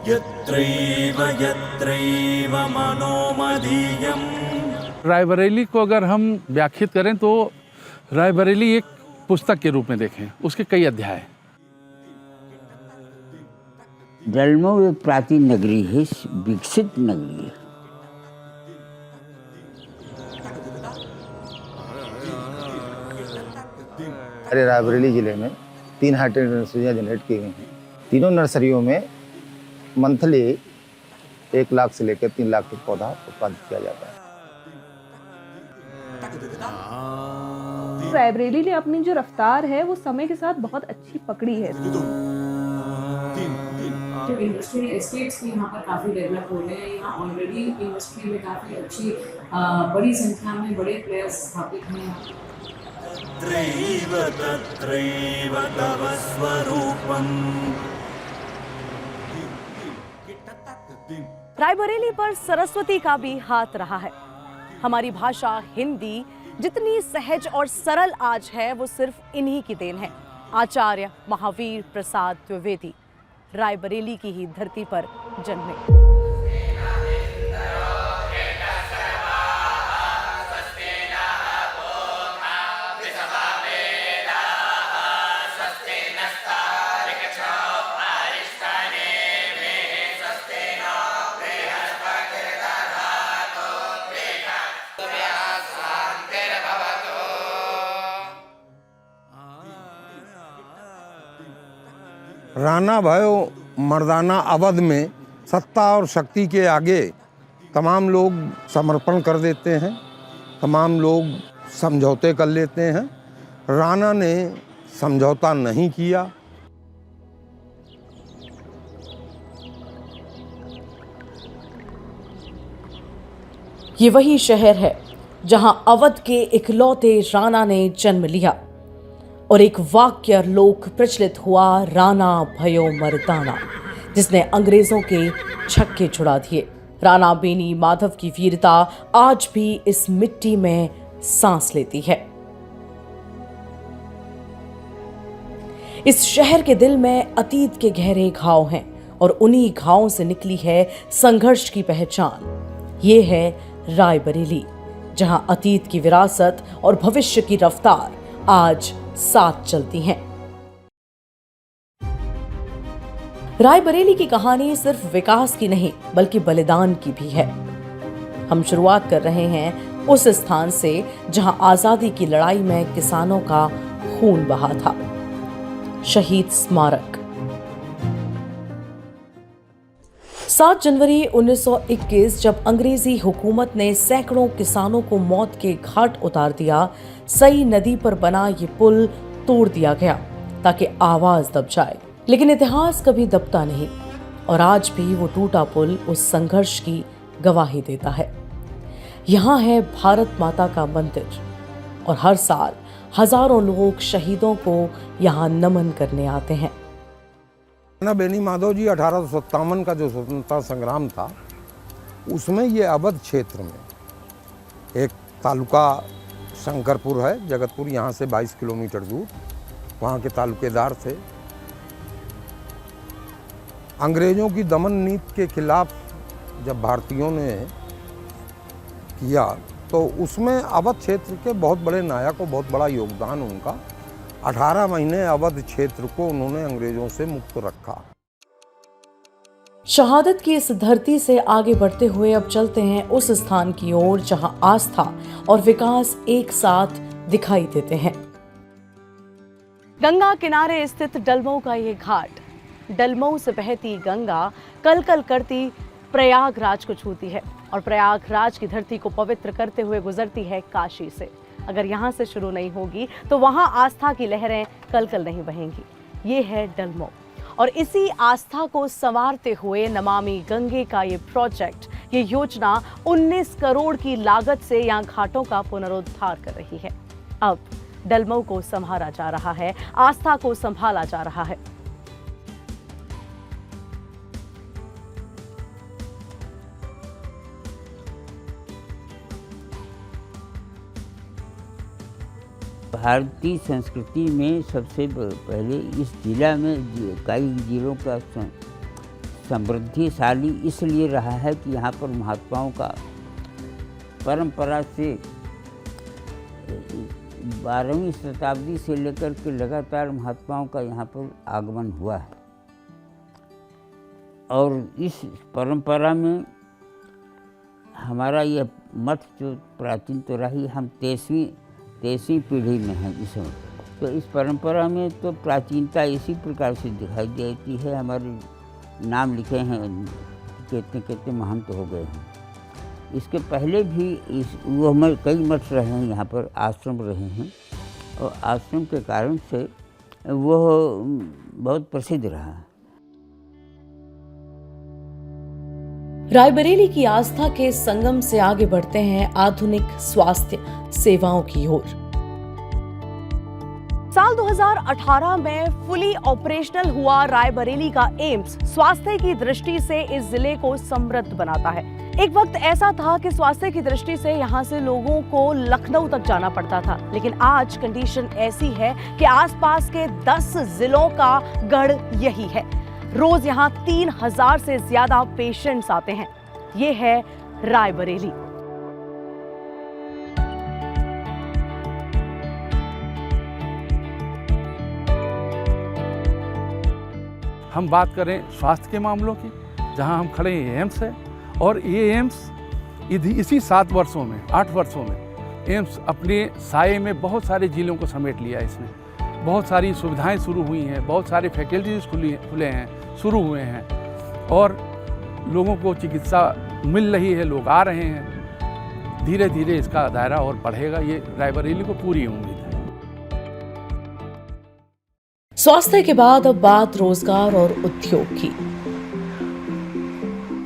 यत्रैव यत्रैव मनोमदीयम्। रायबरेली को अगर हम व्याख्यात करें तो रायबरेली एक पुस्तक के रूप में देखें, उसके कई अध्याय हैं। डलमऊ एक प्राचीन नगरी है, विकसित नगरी है। हमारे रायबरेली जिले में 3 हाईटेक नर्सरियाँ जनरेट की गई हैं। तीनों नर्सरियों में मंथली 1 लाख से लेकर 3 लाख तक पौधा उत्पादित किया जाता है। रायबरेली ने अपनी जो रफ्तार है वो समय के साथ बहुत अच्छी पकड़ी है। जो इंडस्ट्रियल एस्टेट्स भी यहाँ पर काफ़ी डेवलप हो रहे हैं। यहाँ ऑलरेडी इंडस्ट्री में काफ़ी अच्छी बड़ी संख्या में बड़े प्लेयर्स स्थापित हैं। तत्रैव तत्रैव तव स्वरूपम्। रायबरेली पर सरस्वती का भी हाथ रहा है। हमारी भाषा हिंदी जितनी सहज और सरल आज है वो सिर्फ इन्हीं की देन है। आचार्य महावीर प्रसाद द्विवेदी रायबरेली की ही धरती पर जन्मे। राणा भयो मर्दाना अवध में सत्ता और शक्ति के आगे तमाम लोग समर्पण कर देते हैं, तमाम लोग समझौते कर लेते हैं। राणा ने समझौता नहीं किया। ये वही शहर है जहां अवध के इकलौते राणा ने जन्म लिया और एक वाक्य लोक प्रचलित हुआ, राणा भयो मर्दाना, जिसने अंग्रेजों के छक्के छुड़ा दिए। राणा बेनी माधव की वीरता आज भी इस मिट्टी में सांस लेती है। इस शहर के दिल में अतीत के गहरे घाव हैं और उन्हीं घावों से निकली है संघर्ष की पहचान। ये है रायबरेली, जहां अतीत की विरासत और भविष्य की रफ्तार आज साथ चलती हैं। रायबरेली की कहानी सिर्फ विकास की नहीं बल्कि बलिदान की भी है। हम शुरुआत कर रहे हैं उस स्थान से जहां आजादी की लड़ाई में किसानों का खून बहा था, शहीद स्मारक। 7 जनवरी 1921 जब अंग्रेजी हुकूमत ने सैकड़ों किसानों को मौत के घाट उतार दिया, सई नदी पर बना ये पुल तोड़ दिया गया ताकि आवाज दब जाए। लेकिन इतिहास कभी दबता नहीं और आज भी वो टूटा पुल उस संघर्ष की गवाही देता है। यहाँ है भारत माता का मंदिर और हर साल हजारों लोग शहीदों को यहाँ नमन करने आते हैं। राणा बेनी माधव जी 1857 का जो स्वतंत्रता संग्राम था उसमें ये अवध क्षेत्र में एक तालुका शंकरपुर है, जगतपुर यहाँ से 22 किलोमीटर दूर, वहाँ के तालुकेदार थे। अंग्रेजों की दमन नीति के खिलाफ जब भारतीयों ने किया तो उसमें अवध क्षेत्र के बहुत बड़े नायक और बहुत बड़ा योगदान उनका। 18 महीने अवध क्षेत्र को उन्होंने अंग्रेजों से मुक्त रखा। शहादत की इस धरती से आगे बढ़ते हुए अब चलते हैं उस स्थान की ओर जहां आस्था और विकास एक साथ दिखाई देते हैं। गंगा किनारे स्थित डलमऊ का ये घाट, डलमऊ से बहती गंगा कल कल करती प्रयागराज को छूती है और प्रयागराज की धरती को पवित्र करते हुए गुजरती है काशी से। अगर यहाँ से शुरू नहीं होगी तो वहाँ आस्था की लहरें कल कल नहीं बहेंगी। ये है डलमऊ और इसी आस्था को संवारते हुए नमामि गंगे का ये प्रोजेक्ट, ये योजना 19 करोड़ की लागत से यहाँ घाटों का पुनरुद्धार कर रही है। अब डलमऊ को संभाला जा रहा है, आस्था को संभाला जा रहा है। भारतीय संस्कृति में सबसे पहले इस जिला में कई जिलों का समृद्धिशाली इसलिए रहा है कि यहाँ पर महात्माओं का परंपरा से 12वीं शताब्दी से लेकर के लगातार महात्माओं का यहाँ पर आगमन हुआ है। और इस परंपरा में हमारा यह मठ जो प्राचीन तो रही, हम 23वीं पीढ़ी में हैं इस समय। तो इस परंपरा में तो प्राचीनता इसी प्रकार से दिखाई देती है। हमारे नाम लिखे हैं, कितने महंत हो गए हैं। इसके पहले भी वो हमारे कई मठ रहे हैं, यहाँ पर आश्रम रहे हैं, और आश्रम के कारण से वो बहुत प्रसिद्ध रहा। रायबरेली की आस्था के संगम से आगे बढ़ते हैं आधुनिक स्वास्थ्य सेवाओं की ओर। साल 2018 में फुली ऑपरेशनल हुआ रायबरेली का एम्स स्वास्थ्य की दृष्टि से इस जिले को समृद्ध बनाता है। एक वक्त ऐसा था कि स्वास्थ्य की दृष्टि से यहाँ से लोगों को लखनऊ तक जाना पड़ता था, लेकिन आज कंडीशन ऐसी है कि आसपास के 10 जिलों का गढ़ यही है। रोज यहाँ 3000 से ज्यादा पेशेंट्स आते हैं। ये है रायबरेली। हम बात करें स्वास्थ्य के मामलों की, जहां हम खड़े हैं एम्स है, और ये एम्स इसी 7 वर्षों में 8 वर्षों में एम्स अपने साये में बहुत सारे जिलों को समेट लिया। इसमें बहुत सारी सुविधाएं शुरू हुई हैं, बहुत सारे फैकल्टीज खुले हैं, शुरू हुए हैं, और लोगों को चिकित्सा मिल रही है, लोग आ रहे हैं। धीरे धीरे इसका दायरा और बढ़ेगा, ये रायबरेली को पूरी उम्मीद है। स्वास्थ्य के बाद अब बात रोजगार और उद्योग की।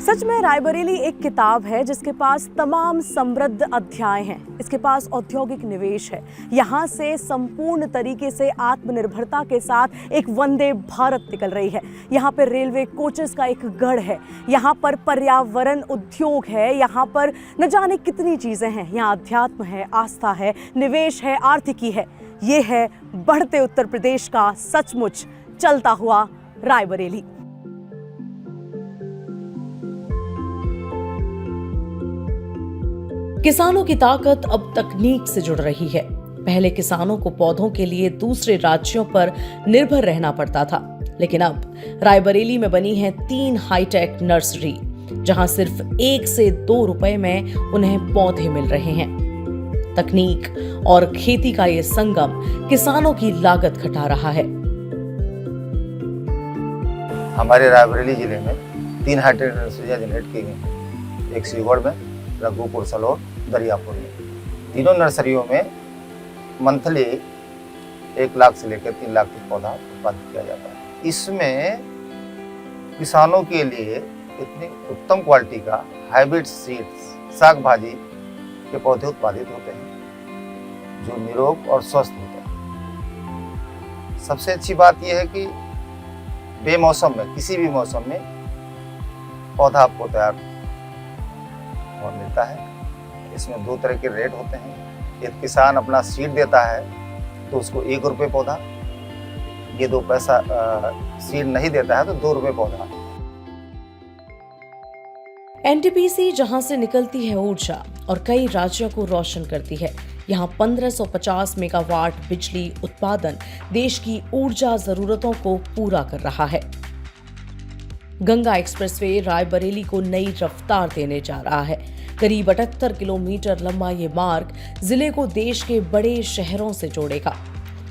सच में रायबरेली एक किताब है जिसके पास तमाम समृद्ध अध्याय हैं। इसके पास औद्योगिक निवेश है। यहाँ से संपूर्ण तरीके से आत्मनिर्भरता के साथ एक वंदे भारत निकल रही है। यहाँ पर रेलवे कोचेस का एक गढ़ है। यहाँ पर पर्यावरण उद्योग है। यहाँ पर न जाने कितनी चीजें हैं। यहाँ अध्यात्म है, आस्था है, निवेश है, आर्थिकी है। ये है बढ़ते उत्तर प्रदेश का सचमुच चलता हुआ रायबरेली। किसानों की ताकत अब तकनीक से जुड़ रही है। पहले किसानों को पौधों के लिए दूसरे राज्यों पर निर्भर रहना पड़ता था, लेकिन अब रायबरेली में बनी है 3 हाईटेक नर्सरी, जहां सिर्फ 1 से 2 रुपए में उन्हें पौधे मिल रहे हैं। तकनीक और खेती का ये संगम किसानों की लागत घटा रहा है। हमारे रायबरेली जिले में 3 हाईटेक नर्सरियाँ जनरेट की गई हैं। एक सीहोर में, रघुपुर, सलोर, दरियापुर में। तीनों नर्सरियों में मंथली 1 लाख से लेकर 3 लाख तक पौधा उत्पादित किया जाता है। इसमें किसानों के लिए इतनी उत्तम क्वालिटी का हाइब्रिड सीड्स, साग भाजी के पौधे उत्पादित होते हैं जो निरोग और स्वस्थ होते हैं। सबसे अच्छी बात यह है कि बेमौसम में, किसी भी मौसम में पौधा आपको तैयार और मिलता है। इसमें 2 तरह के रेट होते हैं। एक किसान अपना सीड देता है तो उसको 1 रुपये पौधा, ये 2 पैसा सीड नहीं देता है तो 2 रुपये पौधा। एनटीपीसी जहां से निकलती है ऊर्जा और कई राज्यों को रोशन करती है, यहाँ 1550 मेगावाट बिजली उत्पादन देश की ऊर्जा जरूरतों को पूरा कर रहा है। गंगा एक्सप्रेसवे रायबरेली को नई रफ्तार देने जा रहा है। करीब 78 किलोमीटर लंबा ये मार्ग जिले को देश के बड़े शहरों से जोड़ेगा।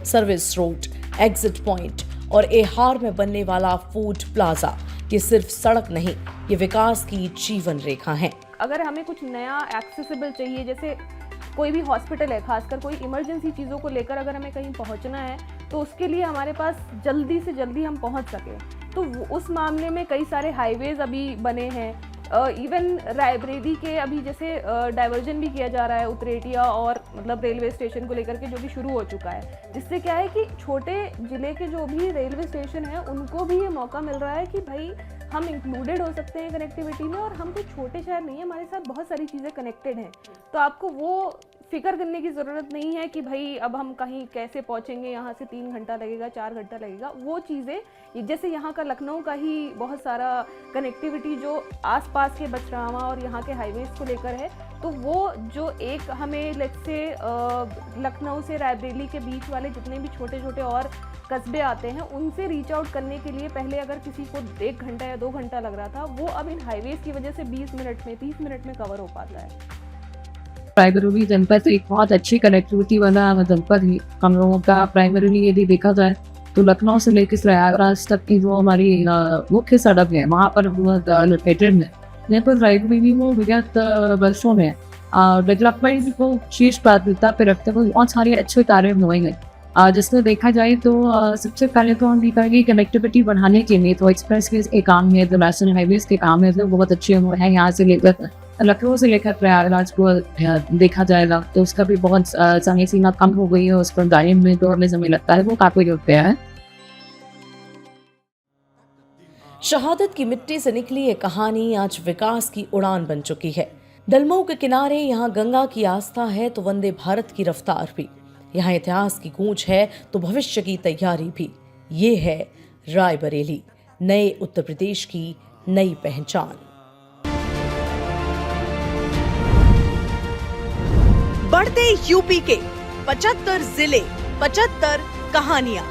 सर्विस रोड, एग्जिट पॉइंट और एहार में बनने वाला फूड प्लाजा, ये सिर्फ सड़क नहीं, ये विकास की जीवन रेखा है। अगर हमें कुछ नया एक्सेसिबल चाहिए, जैसे कोई भी हॉस्पिटल है, खासकर कोई इमरजेंसी चीज़ों को लेकर अगर हमें कहीं पहुंचना है तो उसके लिए हमारे पास जल्दी से जल्दी हम पहुंच सकें, तो उस मामले में कई सारे हाईवेज अभी बने हैं। इवन रायबरेली के अभी जैसे डाइवर्जन भी किया जा रहा है उतरेटिया और मतलब रेलवे स्टेशन को लेकर के, जो भी शुरू हो चुका है, जिससे क्या है कि छोटे ज़िले के जो भी रेलवे स्टेशन है उनको भी ये मौका मिल रहा है कि भाई हम इंक्लूडेड हो सकते हैं कनेक्टिविटी में, और हम कोई छोटे शहर नहीं है, हमारे साथ बहुत सारी चीज़ें कनेक्टेड हैं। तो आपको वो फिक्र करने की ज़रूरत नहीं है कि भाई अब हम कहीं कैसे पहुंचेंगे, यहाँ से 3 घंटा लगेगा, 4 घंटा लगेगा। वो चीज़ें जैसे यहाँ का लखनऊ का ही बहुत सारा कनेक्टिविटी जो आसपास के बछरावा और यहाँ के हाईवेज को लेकर है, तो वो जो एक हमें लेट्स से लखनऊ से रायबरेली के बीच वाले जितने भी छोटे छोटे और कस्बे आते हैं, उनसे रीच आउट करने के लिए पहले अगर किसी को 1 घंटा या 2 घंटा लग रहा था, वो अब इन हाईवेज की वजह से 20 मिनट में 30 मिनट में कवर हो पाता है। रायबरेली जनपद एक बहुत अच्छी कनेक्टिविटी वाला जनपद है। हम लोगों का प्राइमरीली यदि देखा जाए तो लखनऊ से लेकर प्रयागराज तक की जो हमारी मुख्य सड़क है वहाँ पर लोकेटेड है। यहाँ पर रायबरेली वो विगत वर्षों में डेवलपमेंट को शीर्ष प्राथमिकता पर रखते हुए बहुत सारे अच्छे कार्य हुए हैं। जिसमें देखा जाए तो सबसे पहले तो हम देखा कि कनेक्टिविटी बढ़ाने के लिए तो एक्सप्रेस के काम है, तो नेशनल हाईवेज के काम है, तो बहुत अच्छे हुए हैं। यहाँ से लेकर लखनऊ से लेकर प्रयागराज को देखा जाएगा तो उसका भी बहुत समय सीमा कम हो गई है। उस पर गाड़ी में दौड़ने समय लगता है, वो काफी रुपया है। शहादत की मिट्टी से निकली ये कहानी आज विकास की उड़ान बन चुकी है। डलमऊ के किनारे यहाँ गंगा की आस्था है तो वंदे भारत की रफ्तार भी। यहाँ इतिहास की गूंज है तो भविष्य की तैयारी भी। ये है रायबरेली, नए उत्तर प्रदेश की नई पहचान। बढ़ते यूपी के 75 जिले, 75 कहानियां।